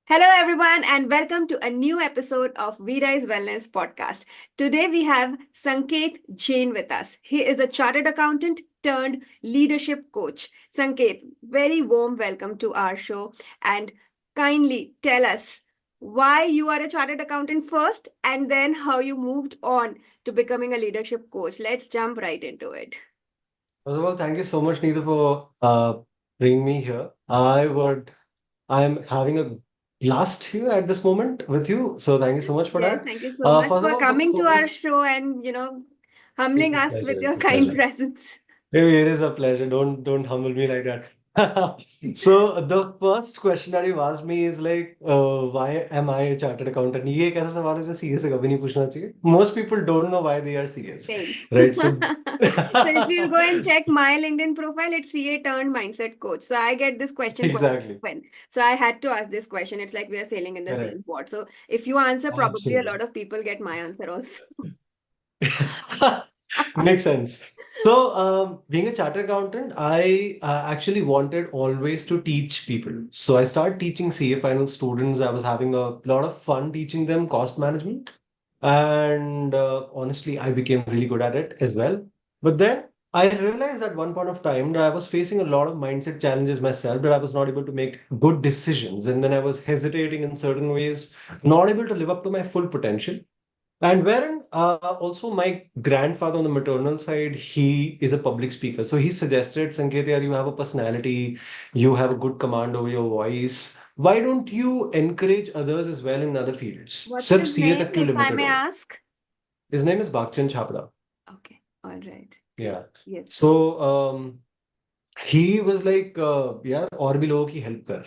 Hello, everyone, and welcome to a new episode of Virai's Wellness Podcast. Today, we have Sanket Jain with us. He is a chartered accountant turned leadership coach. Sanket, very warm welcome to our show, and kindly tell us why you are a chartered accountant first and then how you moved on to becoming a leadership coach. Let's jump right into it. First of all, thank you so much, Neither, for bringing me here. I'm having a blast here at this moment with you. So thank you so much for Yes, that. thank you so much First of for all, the coming to our first, show and, it's humbling a us with pleasure. your It's a kind pleasure. presence. Maybe it is a pleasure. Don't humble me like that. So the first question that you've asked me is like, why am I a chartered accountant? ये एक ऐसा सवाल है जो CA से कभी नहीं पूछना चाहिए. Most people don't know why they are CAs, Same. right? So So if you go and check my LinkedIn profile, it's CA turned mindset coach. So I get this question quite exactly, often. So I had to ask this question. It's like we are sailing in the correct, same boat. So if you answer, probably a absolutely. lot of people get my answer also. Makes sense. So, being a chartered accountant, I actually wanted always to teach people. So, I started teaching CA final students. I was having a lot of fun teaching them cost management. And honestly, I became really good at it as well. But then I realized at one point of time that I was facing a lot of mindset challenges myself, that I was not able to make good decisions. And then I was hesitating in certain ways, not able to live up to my full potential. And wherein also my grandfather on the maternal side, he is a public speaker. So he suggested, Sanket, yaar, you have a personality, you have a good command over your voice. Why don't you encourage others as well in other fields? What's सिर्फ his CA name, तक क्यों if I limited may हो? ask? His name is Bakchan Chhabra. Okay, all right, great. Yeah. Yes, sir. So he was like, यार और भी लोगों की help कर.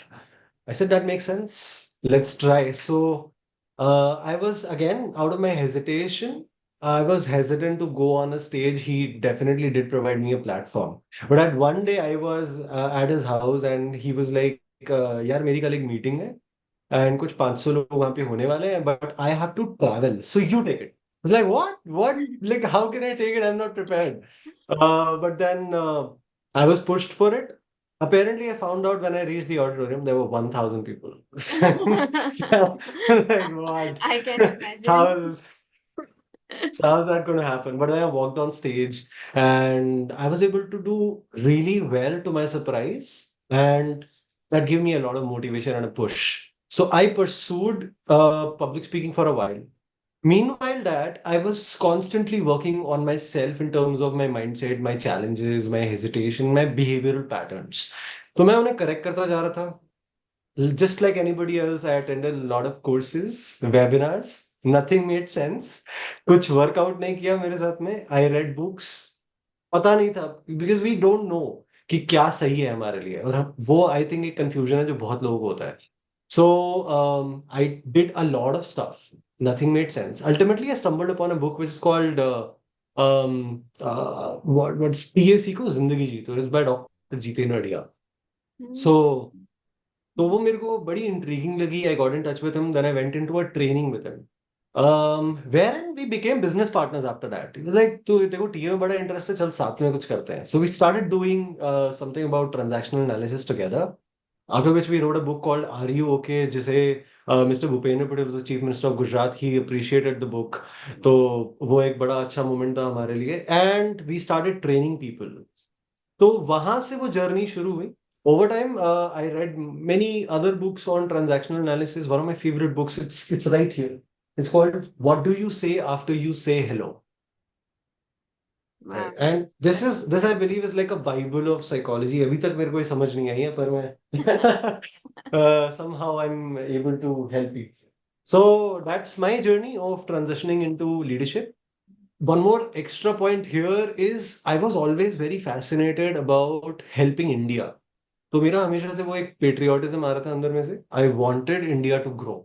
I said that makes sense. Let's try. So I was again out of my hesitation. I was hesitant to go on a stage. He definitely did provide me a platform. But at one day I was at his house and he was like, यार मेरी कल एक meeting है and कुछ 500 लोग वहां पे होने वाले हैं but I have to travel. So you take it. I was like, what? What? Like, how can I take it? I'm not prepared. But then I was pushed for it. Apparently, I found out when I reached the auditorium, there were 1,000 people. Like, what? I can imagine. How is so how's that going to happen? But then I walked on stage and I was able to do really well to my surprise. And that gave me a lot of motivation and a push. So I pursued public speaking for a while. Meanwhile, that I was constantly working on myself in terms of my mindset, my challenges, my hesitation, my behavioral patterns. तो मैं उन्हें correct करता जा रहा था. Just like anybody else, I attended a lot of courses, webinars. Nothing made sense. कुछ workout नहीं किया मेरे साथ में. I read books. पता नहीं था because we don't know कि क्या सही है हमारे लिए और वो I think एक confusion है जो बहुत लोगों को होता है. So I did a lot of stuff. Nothing made sense. Ultimately, I stumbled upon a book which is called what's PAC को जिंदगी जीतो. It's by Dr. Jiten Nadia. Hmm. So तो वो मेरे को बड़ी इंट्रीगिंग लगी. I got in touch with him. Then I went into a training with him. Wherein we became business partners after that. He was like, तो देखो TA में बड़ा इंटरेस्ट है, चल साथ में कुछ करते हैं. So we started doing something about transactional analysis together. After which we wrote a book called Are You Okay? जिसे Mr. Bhupendra Patel, the Chief Minister of Gujarat, he appreciated the book. तो वो एक बड़ा अच्छा moment था हमारे लिए. And we started training people. तो वहां से वो जर्नी शुरू हुई. Over time, I read many other books on transactional analysis. One of my favorite books, it's right here. It's called What Do You Say After You Say Hello? Wow. Right. And this I believe is like a Bible of psychology. अभी तक मेरे को ये समझ नहीं आई है पर मैं somehow I'm able to help you. So that's my journey of transitioning into leadership. One more extra point here is I was always very fascinated about helping India. तो मेरा हमेशा से वो एक पेट्रियोटिज्म आ रहा था अंदर में से. I wanted India to grow.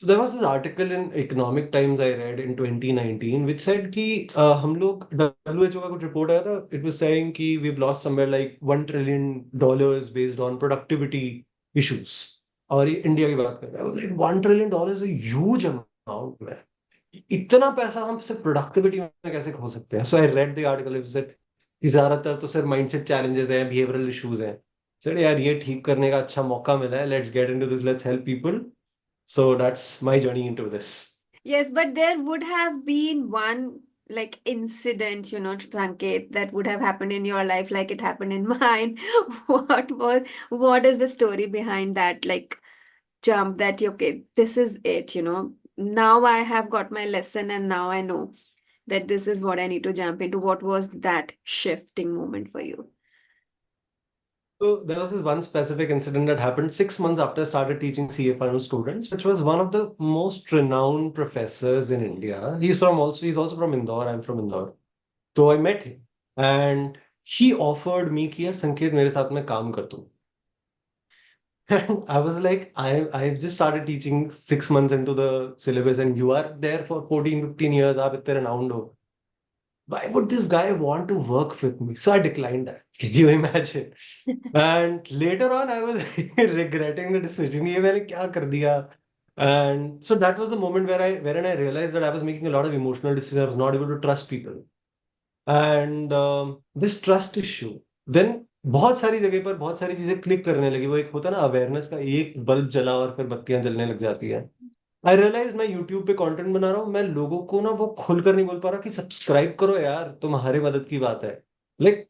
So there was this article in Economic Times I read in 2019 which said कि हम लोग WHO का कुछ रिपोर्ट आया था. It was saying कि we've lost somewhere like $1 trillion based on productivity issues. और ये इंडिया की बात कर रहा है. Like $1 trillion is a huge amount man. इतना पैसा हम सिर्फ प्रोडक्टिविटी में कैसे खो सकते हैं. So I read the article. It said कि ज्यादातर तो सिर्फ माइंडसेट चैलेंजेस हैं, बिहेवियरल इश्यूज हैं. सर यार ये ठीक करने का अच्छा मौका मिला है, let's get into this, let's help people. So that's my journey into this. Yes, but there would have been one like incident, Sanket, that would have happened in your life like it happened in mine. What is the story behind that like jump that okay, this is it. Now I have got my lesson and now I know that this is what I need to jump into. What was that shifting moment for you? So there was this one specific incident that happened 6 months after I started teaching CA final students, which was one of the most renowned professors in India. He's also from Indore. I'm from Indore. So I met him, and he offered me कि यार संकेत मेरे साथ में काम कर तू. And I was like, I've just started teaching 6 months into the syllabus, and you are there for 14, 15 years. आप इतने renowned हो. Why would this guy want to work with me? So I declined that. Can you imagine? And later on, I was regretting the decision. ये मैंने क्या कर दिया? And so that was the moment wherein I realized that I was making a lot of emotional decisions. I was not able to trust people. And this trust issue. Then बहुत सारी जगह पर बहुत सारी चीजें क्लिक करने लगी. वो एक होता है ना अवेयरनेस का, एक बल्ब जला और फिर बत्तियां जलने लग जाती है. आई रियलाइज मैं यूट्यूब पे कंटेंट बना रहा हूँ, मैं लोगों को ना वो खुलकर नहीं बोल पा रहा कि सब्सक्राइब करो यार, तुम्हारे मदद की बात है. लाइक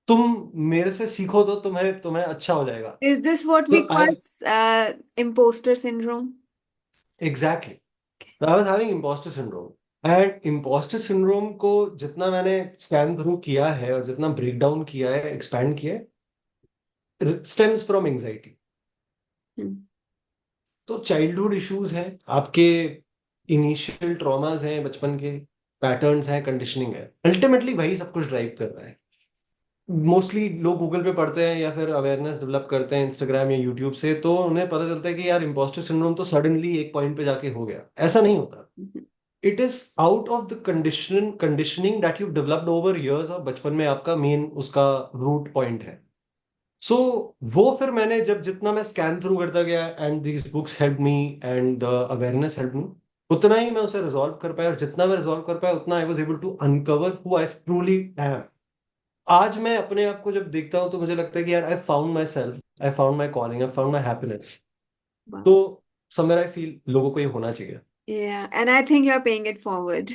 तुम मेरे से सीखो तो तुम्हें तुम्हें अच्छा हो जाएगा. Is this what तो we call I imposter syndrome? Exactly I was having imposter syndrome. And imposter syndrome को जितना मैंने स्कैन थ्रू किया है और जितना ब्रेक डाउन किया है, एक्सपैंड किया है, स्टेम्स फ्रॉम एंजाइटी. Hmm. तो चाइल्डहुड इश्यूज हैं आपके, इनिशियल ट्रॉमास हैं बचपन के, पैटर्न्स हैं, कंडीशनिंग है. अल्टीमेटली वही सब कुछ ड्राइव कर रहा है. मोस्टली लोग गूगल पे पढ़ते हैं या फिर अवेयरनेस डेवलप करते हैं इंस्टाग्राम या यूट्यूब से, तो उन्हें पता चलता है कि यार इम्पोस्टर सिंड्रोम तो सडनली एक पॉइंट पे जाके हो गया. ऐसा नहीं होता. It is out of the conditioning that you developed over years, और बचपन में आपका मेन उसका रूट पॉइंट है. सो वो फिर मैंने जब जितना मैं स्कैन थ्रू करता गया and these books help me and the awareness help me, उतना ही मैं उसे रिजॉल्व कर पाया. और जितना मैं रिजॉल्व कर पाया उतना I was able to uncover who I truly am. आज मैं अपने आप को जब देखता हूं तो मुझे लगता है कि यार I found my self, I found my calling, I found my happiness. तो Wow. समवेयर आई फील लोगों को ये होना चाहिए. Yeah, and I think you're paying it forward.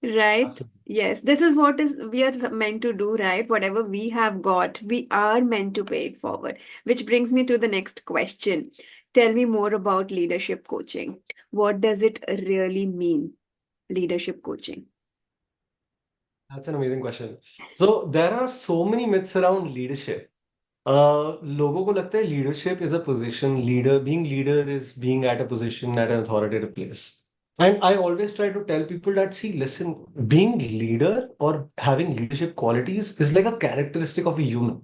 Right? Absolutely. Yes, this is what is we are meant to do, right? Whatever we have got, we are meant to pay it forward. Which brings me to the next question. Tell me more about leadership coaching. What does it really mean, leadership coaching? That's an amazing question. So there are so many myths around leadership. लोगों को लगता है leadership is a position, leader being leader is being at a position eight N authoritative place. And I always try to tell people that, see, listen, being leader or having leadership qualities is like a characteristic of a human.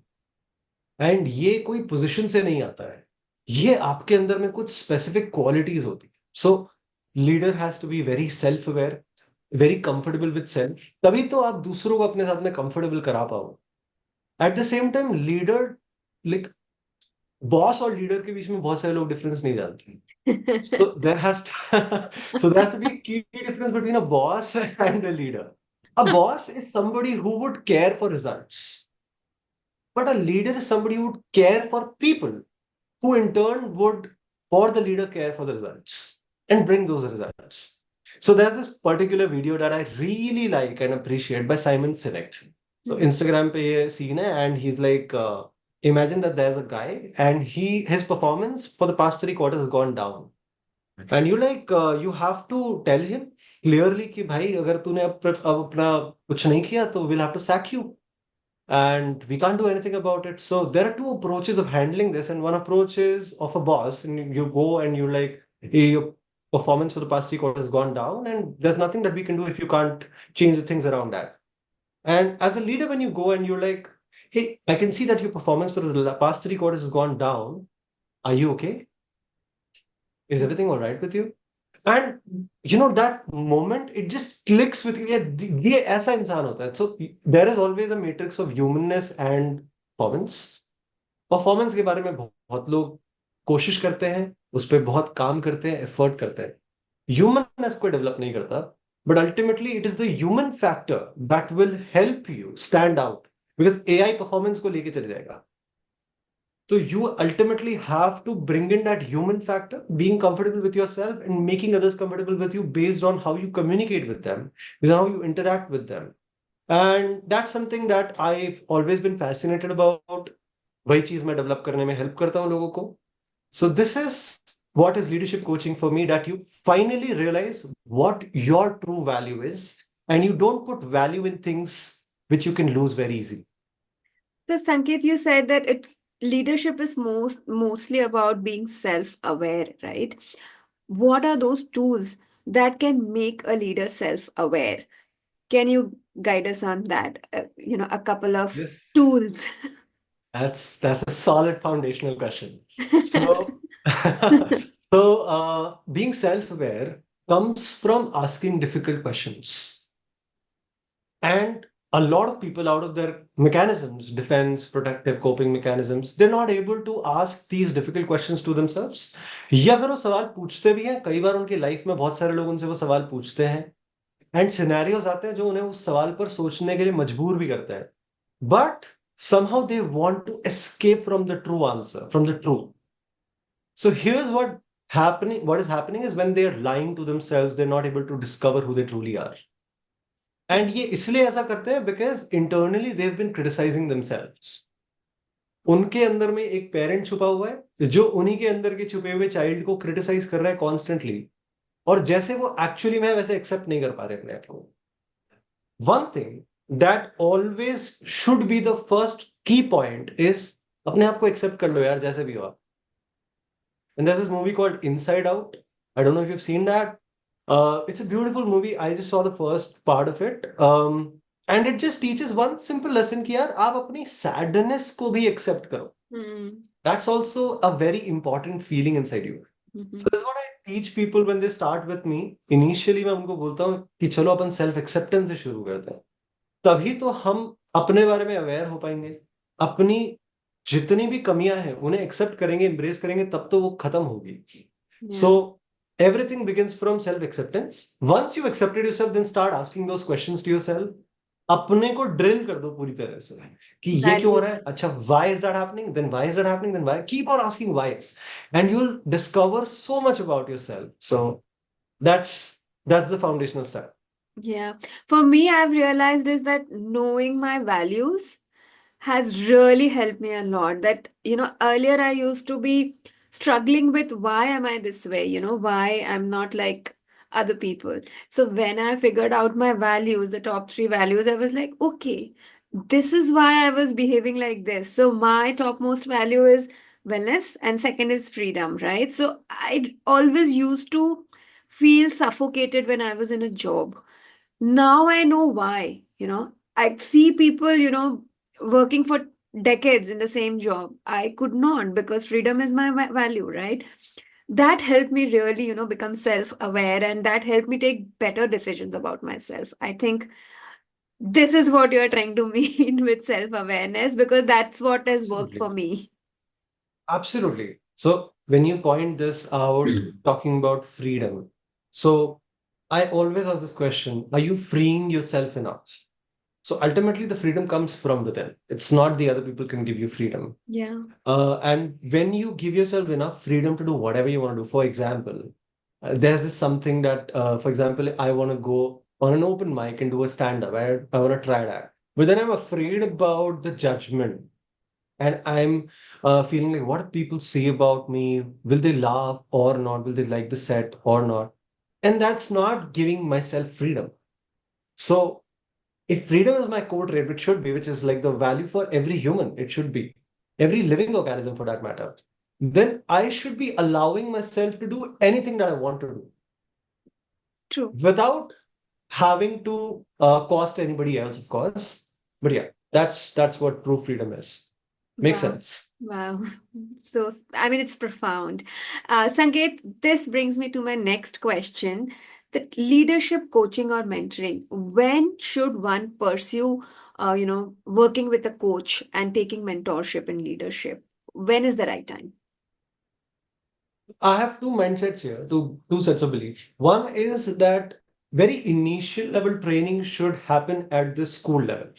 And ये कोई position से नहीं आता है, ये आपके अंदर में कुछ स्पेसिफिक क्वालिटीज होती है. So leader has to be very self aware, very comfortable with self, तभी तो आप दूसरों को अपने साथ में कंफर्टेबल करा पाओ. At the same time leader, like boss और लीडर के बीच में बहुत सारे लोग डिफरेंस नहीं जानते. So there has to, so there has to be a key difference between a boss and a leader. A boss is somebody who would care for results, but a leader is somebody who would care for people, who in turn would, for the leader, care for the results and bring those results. So there's this particular video that I really like and appreciate by Simon Sinek. So Instagram पे ये scene है, and he's like, imagine that there's a guy and his performance for the past 3 quarters has gone down. And you have to tell him clearly कि भाई अगर तूने अब अपना कुछ नहीं किया तो we'll have to sack you, and we can't do anything about it. So there are two approaches of handling this, and one approach is of a boss, and you go and you're like, hey, your performance for the past 3 quarters has gone down, and there's nothing that we can do if you can't change the things around that. And as a leader, when you go and you're like, hey, I can see that your performance for the past 3 quarters has gone down. Are you okay? Is everything all right with you? And that moment, it just clicks with you. ये ऐसा इंसान होता है. So there is always a matrix of humanness and performance. Performance के बारे में बहुत लोग कोशिश करते हैं, उस पर बहुत काम करते हैं, एफर्ट करते हैं. ह्यूमननेस को डेवलप नहीं करता, but ultimately it is the human factor that will help you stand out, because AI performance को लेके चले जाएगा. So you ultimately have to bring in that human factor, being comfortable with yourself and making others comfortable with you based on how you communicate with them, is how you interact with them. And that's something that I've always been fascinated about. वही चीज मैं develop करने में help करता हूँ लोगों को. So this is what is leadership coaching for me, that you finally realize what your true value is and you don't put value in things which you can lose very easily. So Sanket, you said that leadership is mostly about being self-aware, right? What are those tools that can make a leader self-aware? Can you guide us on that? A couple of Yes. tools. That's a solid foundational question. So, being self-aware comes from asking difficult questions. And a lot of people, out of their mechanisms, defense, protective, coping mechanisms, they're not able to ask these difficult questions to themselves. या अगर वो सवाल पूछते भी हैं, कई बार उनकी life में बहुत सारे लोग उनसे वो सवाल पूछते हैं एंड सिनेरियोज आते हैं जो उन्हें उस सवाल पर सोचने के लिए मजबूर भी करते हैं. But somehow they want to escape from the true answer, from the truth. So here's what is happening is when they are lying to themselves, they're not able to discover who they truly are. And ये इसलिए ऐसा करते हैं because internally they've been criticizing themselves. उनके अंदर में एक parent छुपा हुआ है जो उन्हीं के अंदर के छुपे हुए चाइल्ड को क्रिटिसाइज कर रहा है कॉन्स्टेंटली, और जैसे वो एक्चुअली में वैसे एक्सेप्ट नहीं कर पा रहे अपने आप को. One thing that always should be the first की पॉइंट इज अपने आप को एक्सेप्ट कर लो यार जैसे भी हो आप. And there's this movie called Inside Out. I don't know if you've seen that. It's a beautiful movie. I just saw the first part of it. And it just teaches one simple lesson कि यार आप अपनी sadness को भी accept करो. That's also a very important feeling inside you. So this is what I teach people when they start with me. Initially मैं उनको बोलता हूँ कि चलो अपन self acceptance से शुरू करते हैं. तभी तो हम अपने बारे में अवेयर हो पाएंगे, अपनी जितनी भी कमियां हैं उन्हें एक्सेप्ट करेंगे, एम्ब्रेस करेंगे, तब तो वो खत्म होगी. So everything begins from self acceptance. Once you accepted yourself, then start asking those questions to yourself. अपने को ड्रिल कर दो पूरी तरह से कि ये क्यों हो रहा है, अच्छा why is that happening, then why is that happening, then why, keep on asking whys and you will discover so much about yourself. So that's the foundational step. Yeah. For me, I've realized is that knowing my values has really helped me a lot. That, earlier I used to be struggling with why am I this way, why I'm not like other people. So when I figured out my values, the top three values, I was like, okay, this is why I was behaving like this. So my topmost value is wellness, and second is freedom, right? So I always used to feel suffocated when I was in a job. Now I know why. I see people, working for decades in the same job. I could not, because freedom is my value, right? That helped me really, become self-aware, and that helped me take better decisions about myself. I think this is what you're trying to mean with self-awareness, because that's what has worked for me. Absolutely. So when you point this out, talking about freedom, so I always ask this question, are you freeing yourself enough? So ultimately, the freedom comes from within. It's not the other people can give you freedom. Yeah. And when you give yourself enough freedom to do whatever you want to do, for example, there's this something that, for example, I want to go on an open mic and do a stand-up. I want to try that. But then I'm afraid about the judgment. And I'm feeling like, what do people say about me? Will they laugh or not? Will they like the set or not? And that's not giving myself freedom. So if freedom is my core trait, which should be, which is like the value for every human, it should be, every living organism for that matter, then I should be allowing myself to do anything that I want to do. True. Without having to cost anybody else, of course. But yeah, that's what true freedom is. Makes sense. Wow. So, I mean, it's profound. Sanket, this brings me to my next question. That leadership coaching or mentoring, when should one pursue, working with a coach and taking mentorship in leadership? When is the right time? I have two mindsets here, two sets of beliefs. One is that very initial level training should happen at the school level,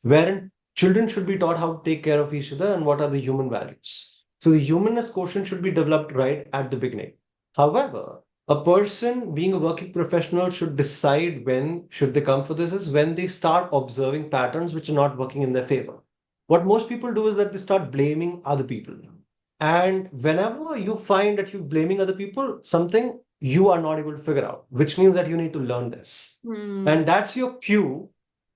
wherein children should be taught how to take care of each other and what are the human values. So the humanness quotient should be developed right at the beginning. However, a person being a working professional should decide when should they come for this is when they start observing patterns which are not working in their favor. What most people do is that they start blaming other people. And whenever you find that you're blaming other people, something you are not able to figure out, which means that you need to learn this. And that's your cue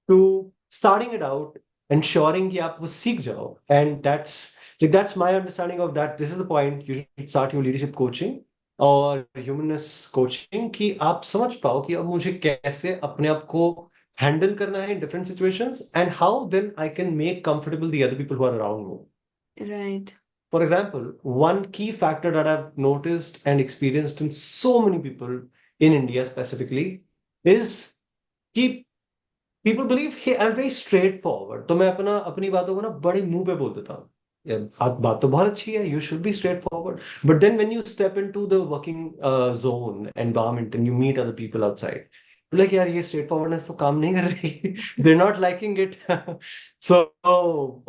to starting it out, ensuring कि आप वो सीख जाओ. And that's my understanding of that. This is the point you should start your leadership coaching और humanness coaching कि आप समझ पाओ कि अब मुझे कैसे अपने आप को हैंडल करना है in different situations and how then I can make comfortable the other people who are around me. Right. For example, one key factor that I've noticed and experienced in so many people in India specifically is कि people believe hey I'm very straightforward. तो मैं अपनी बातों को ना बड़े मुंह पे बोल देता हूँ. बात तो बहुत अच्छी है, you should be straightforward. But then when you step into the working zone environment and you meet other people outside, you're like यार ये straightforwardness तो काम नहीं कर रही. They're not liking it. So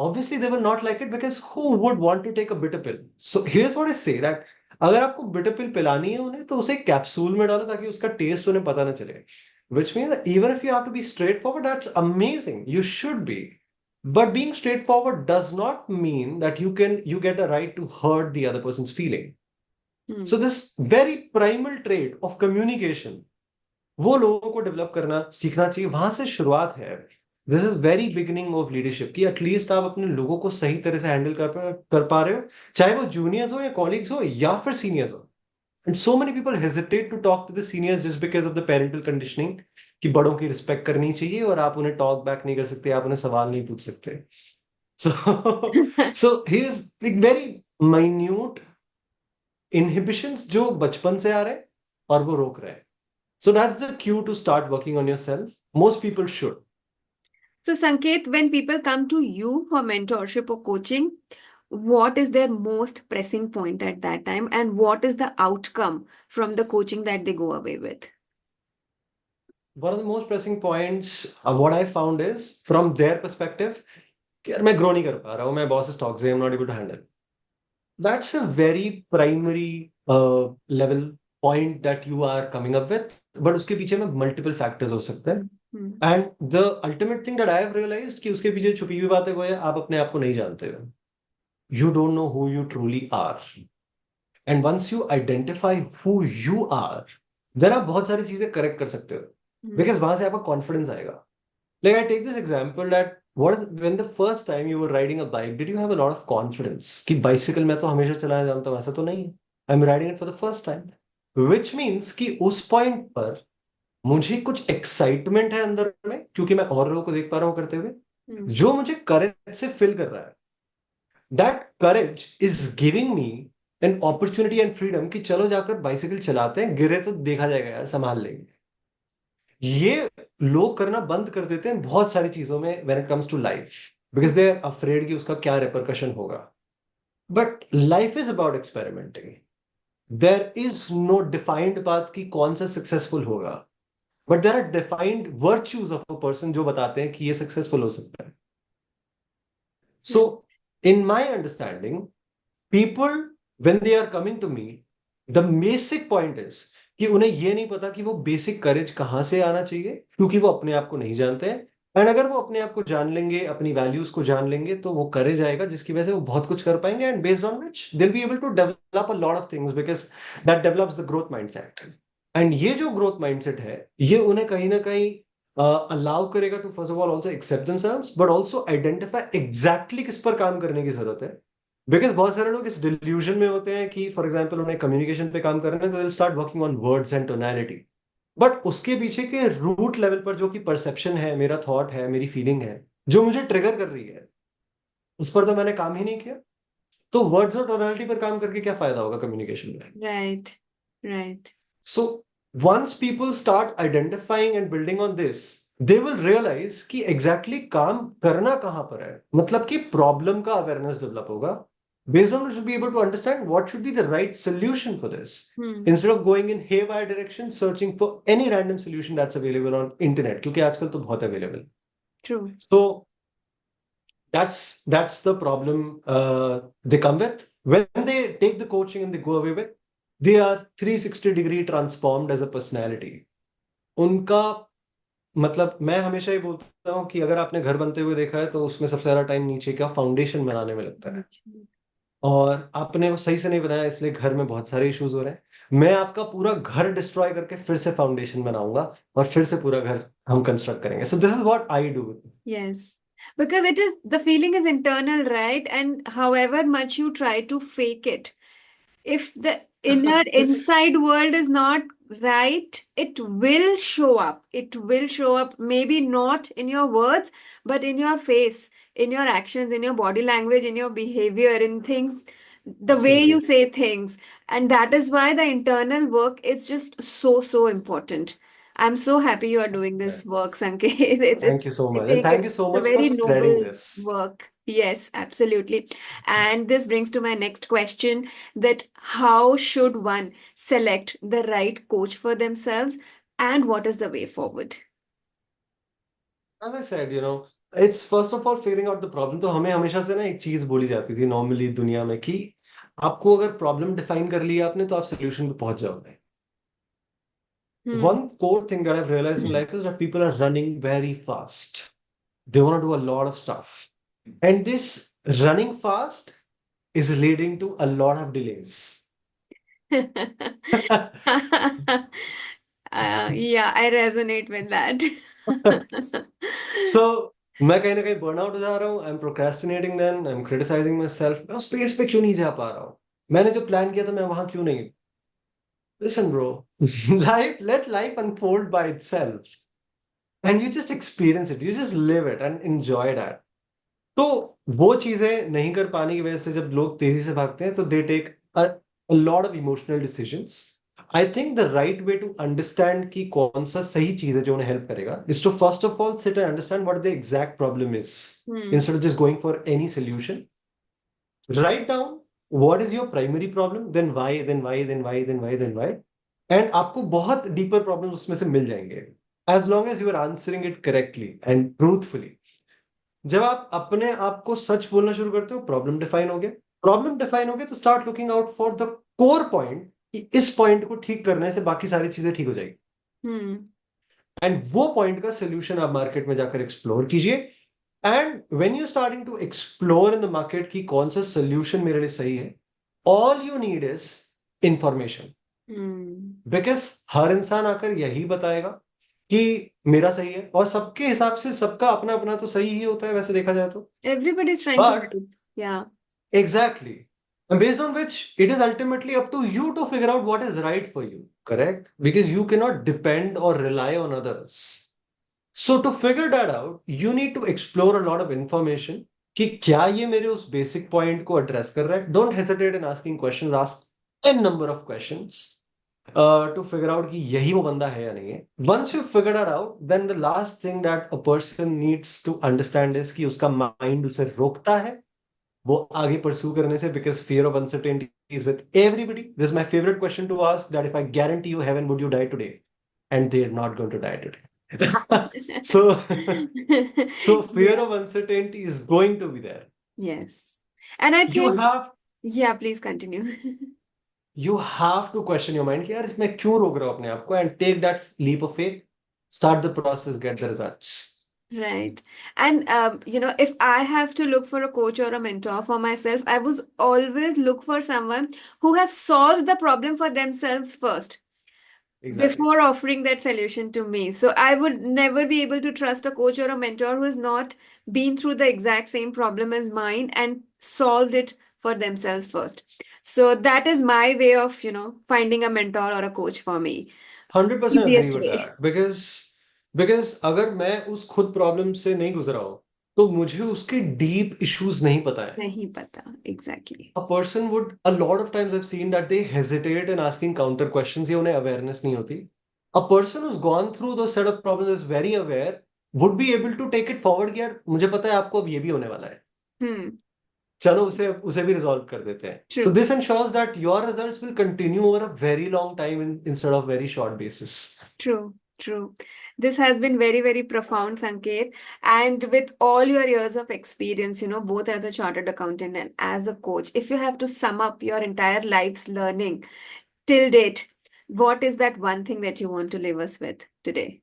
obviously they will not like it because who would want to take a bitter pill? So here's what I say that अगर आपको bitter pill Pilani है उन्हें तो उसे कैप्सूल में डालो ताकि उसका टेस्ट उन्हें पता ना चले. Which means that even if you have to be straightforward, that's amazing. You should be. But being straightforward does not mean that you get a right to hurt the other person's feeling. So this very primal trait of communication, वो लोगों को develop करना सीखना चाहिए. वहां से शुरुआत है. This is very beginning of leadership कि एटलीस्ट आप अपने लोगों को सही तरह से हैंडल कर पा रहे हो, चाहे वो जूनियर्स हो या कॉलीग्स हो या फिर सीनियर्स हो. And so many people hesitate to talk to the seniors just because of the parental conditioning कि बड़ों की रिस्पेक्ट करनी चाहिए और आप उन्हें टॉक बैक नहीं कर सकते, आप उन्हें सवाल नहीं पूछ सकते. So here's like very minute inhibitions जो बचपन से आ रहे हैं और वो रोक रहे हैं. So that's the cue to start working on yourself. Most people should. So, Sanket, when people come to you for mentorship or coaching, what is their most pressing point at that time, and what is the outcome from the coaching that they go away with? One of the most pressing points, what I found is from their perspective, कि यार मैं grow नहीं कर पा रहा हूँ, my boss is toxic, I'm not able to handle. That's a very primary level point that you are coming up with, but उसके पीछे में multiple factors हो सकते हैं. And the ultimate thing that I have realized कि उसके पीछे छुपी हुई बात है वो है आप अपने आप को नहीं जानते हो. You don't know who you truly are. And once you identify who you are, then आप बहुत सारी चीजें करेक्ट कर सकते हो. Because वहां से आपका कॉन्फिडेंस आएगा. Like I take this example that when the first time you were riding a bike, did you have a lot of confidence कि bicycle मैं तो हमेशा चलाना जानता हूँ, ऐसा तो नहीं है. I'm riding it for the first time. Which means कि उस point पर मुझे कुछ excitement है अंदर में क्योंकि मैं और लोगों को देख पा रहा हूँ करते हुए जो मुझे courage से fill कर रहा है. That courage is giving me an opportunity and freedom कि चलो जाकर बाइसिकल चलाते हैं, गिरे तो देखा जाएगा यार, संभाल लेंगे. ये लोग करना बंद कर देते हैं बहुत सारी चीजों में when it comes to life because they are afraid कि उसका क्या repercussion होगा. But life is about experimenting. There is no defined path कि कौन सा successful होगा. But there are defined virtues of a person जो बताते हैं कि ये successful हो सकता है. So in my understanding, people when they are coming to me, the basic point is कि उन्हें ये नहीं पता कि वो बेसिक करेज कहाँ से आना चाहिए क्योंकि वो अपने आप को नहीं जानते हैं. एंड अगर वो अपने आप को जान लेंगे, अपनी वैल्यूज को जान लेंगे तो वो करेज आएगा जिसकी वजह से वो बहुत कुछ कर पाएंगे and based on which they will be able to develop a lot of things because that develops the growth mindset. And ये जो ग्रोथ माइंडसेट है ये उन्हें कहीं ना कहीं अलाउ करेगा to first of all also accept themselves but also identify exactly किस पर काम करने की जरूरत है. बिकॉज बहुत सारे लोग इस डिल्यूजन में होते हैं कि फॉर एग्जाम्पल उन्हें कम्युनिकेशन पे काम करना है तो they will start working on words and tonality. But उसके पीछे के रूट लेवल पर जो कि परसेप्शन है, मेरा थॉट है, मेरी फीलिंग है जो मुझे ट्रिगर कर रही है, उस पर तो मैंने काम ही नहीं किया. तो वर्ड्स और टोनैलिटी पर काम करके क्या फायदा होगा कम्युनिकेशन में. Right right. So once people start identifying and building on this they will realise कि एग्जैक्टली काम करना कहां पर है. मतलब कि प्रॉब्लम का अवेयरनेस डेवलप होगा. Based on which you'll be able to understand what should be the right solution for this. Instead of going in haywire direction, searching for any random solution that's available on internet, क्योंकि आजकल तो बहुत available. True. So that's the problem they come with. when they take the coaching and they go away with, they are 360-degree transformed as a personality. उनका मतलब मैं हमेशा ही बोलता हूँ कि अगर आपने घर बनते हुए देखा है तो उसमें सबसे ज्यादा टाइम नीचे का फाउंडेशन बनाने में लगता है, और आपने वो सही से नहीं बनाया इसलिए घर में बहुत सारे इश्यूज हो रहे हैं। मैं आपका पूरा घर डिस्ट्रॉय करके फिर से फाउंडेशन बनाऊंगा और फिर से पूरा घर हम कंस्ट्रक्ट करेंगे। So this is what I do. Yes, because it is the feeling is internal, right? And however much you try to fake it, if the inner inside world is not right, it will show up. It will show up, maybe not in your words, but in your face, in your actions, in your body language, in your behavior, in things, the way you Absolutely. say things. And that is why the internal work is just so, so important. I'm so happy you are doing this work, Sanket. Thank you so I much, and think thank you it's so a much for very spreading noble this. work. Yes, absolutely. And this brings to my next question, that how should one select the right coach for themselves, and what is the way forward? As I said, it's first of all figuring out the problem. तो हमें हमेशा से ना एक चीज बोली जाती थी नॉर्मली दुनिया में कि आपको अगर प्रॉब्लम डिफाइन कर लिया आपने तो आप सोल्यूशन पे पहुंच जाओगे। Hmm. One core thing that I've realized in life is that people are running very fast. They want to do a lot of stuff. And this running fast is leading to a lot of delays. Yeah, I resonate with that. So मैं कहीं ना कहीं burnout हो जा रहा हूँ, I am procrastinating, then I am criticising myself, मैं उस पेस पे क्यों नहीं जा पा रहा हूँ, मैंने जो प्लान किया था मैं वहां क्यों नहीं। Listen bro, life, late life unfold by itself and you just experience it, you just live it and enjoy that. तो वो चीजें नहीं कर पाने की वजह से जब लोग तेजी से भागते हैं तो they take a lot of emotional decisions. I think the right way to understand कि कौन सा सही चीज है जो उन्हें हेल्प करेगा is to first of all sit and understand what the exact problem is, Hmm. Instead of just going for any solution. Write down what is your primary problem, then why, then why, then why, then why, then why, and आपको बहुत deeper problem उसमें से मिल जाएंगे, as long as you are answering it correctly and truthfully. जब आप अपने आप को सच बोलना शुरू करते हो, प्रॉब्लम डिफाइन हो गया। प्रॉब्लम डिफाइन हो गया तो start looking out for the core point, कि इस पॉइंट को ठीक करने से बाकी सारी चीजें ठीक हो जाएगी। Hmm. एंड वो पॉइंट का सोल्यूशन आप मार्केट में जाकर एक्सप्लोर कीजिए। And when you starting to explore in the market की कौन सा सोल्यूशन मेरे लिए सही है, all you need is information. Hmm. Because हर इंसान आकर यही बताएगा कि मेरा सही है, और सबके हिसाब से सबका अपना अपना तो सही ही होता है वैसे देखा जाए तो। Everybody's trying to but help. Yeah. exactly. And based on which it is ultimately up to you to figure out what is right for you, correct? Because you cannot depend or rely on others. So to figure that out, you need to explore a lot of information कि क्या ये मेरे उस basic point को address कर रहा है। Don't hesitate in asking questions, ask an number of questions to figure out कि यही वो बंदा है या नहीं है। Once you figure that out, then the last thing that a person needs to understand is कि उसका माइंड उसे रोकता है वो आगे परस्यू करने से, because fear of uncertainty is with everybody. This is my favourite question to ask, that if I guarantee you heaven would you die today, and they are not going to die today. so so fear Yeah. of uncertainty is going to be there. Yes. And I you think, have yeah, please continue. you have to question your mind कि यार मैं क्यों रोक रहा हूं अपने आप को, and take that leap of faith, start the process, get the results. Right. And if I have to look for a coach or a mentor for myself, I would always look for someone who has solved the problem for themselves first Exactly. before offering that solution to me. So I would never be able to trust a coach or a mentor who has not been through the exact same problem as mine and solved it for themselves first. So that is my way of, finding a mentor or a coach for me. 100% agree Easiest with way. that, because अगर मैं उस खुद problem से नहीं गुजरा हूं तो मुझे उसके डीप इश्यूज नहीं पता है। नहीं पता. Exactly. A person would, a lot of times I've seen that they hesitate in asking counter questions, ये उन्हें awareness नहीं होती। A person who's gone through those set of problems is very aware, would be able to take it forward कि यार मुझे पता है आपको अब ये भी होने वाला है, Hmm. चलो उसे उसे भी रिजॉल्व कर देते हैं। So True. this ensures that your results will continue over a very long time instead of very short basis. True. True. This has been very, very profound, Sanket. And with all your years of experience, both as a chartered accountant and as a coach, if you have to sum up your entire life's learning till date, what is that one thing that you want to leave us with today?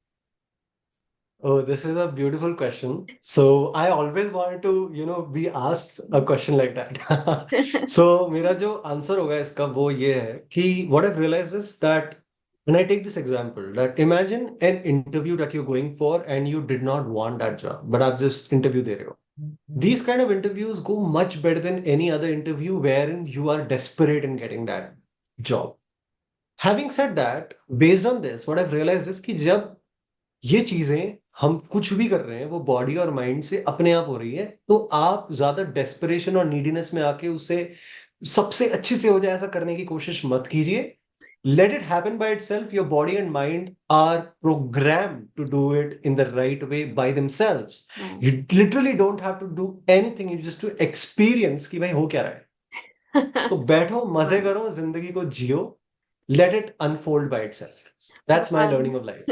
Oh, this is a beautiful question. So I always wanted to, be asked a question like that. So मेरा जो answer होगा इसका वो ये है कि what I've realized is that when I take this example, that imagine an interview that you're going for and you did not want that job, but आप just interview दे रहे हो. These kind of interviews go much better than any other interview wherein you are desperate in getting that job. Having said that, based on this, what I've realized is कि जब ये चीजें हम कुछ भी कर रहे हैं वो बॉडी और माइंड से अपने आप हो रही है, तो आप ज्यादा डेस्परेशन और नीडीनेस में आके उसे सबसे अच्छे से हो जाए ऐसा करने की कोशिश मत कीजिए. Let it happen by itself. Your body and mind are programmed to do it in the right way by themselves. Wow. You literally don't have to do anything. You just to experience कि भाई हो क्या रहा है. तो बैठो, मजे Wow. करो, जिंदगी को जियो. Let it unfold by itself. That's my Wow. learning of life.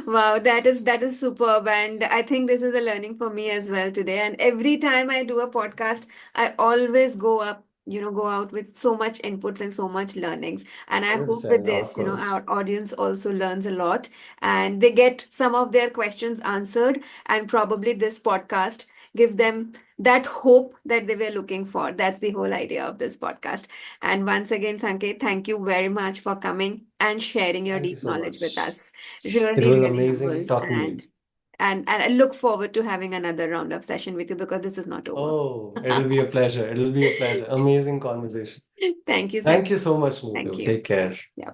Wow, that is superb. And I think this is a learning for me as well today. And every time I do a podcast, I always go out with so much inputs and so much learnings. And I hope with 100%, of this, course. our audience also learns a lot and they get some of their questions answered. And probably this podcast give them that hope that they were looking for. That's the whole idea of this podcast. And once again, Sanket, thank you very much for coming and sharing your Thank you deep so knowledge with much. us. It Really, was really amazing humble. talking to you. And I look forward to having another round of session with you because this is not over. Oh, it'll be a pleasure. It'll be a pleasure. Amazing conversation. Thank you, Thank Sanket. you so much, Thank Neetu. you. Take care. Yeah.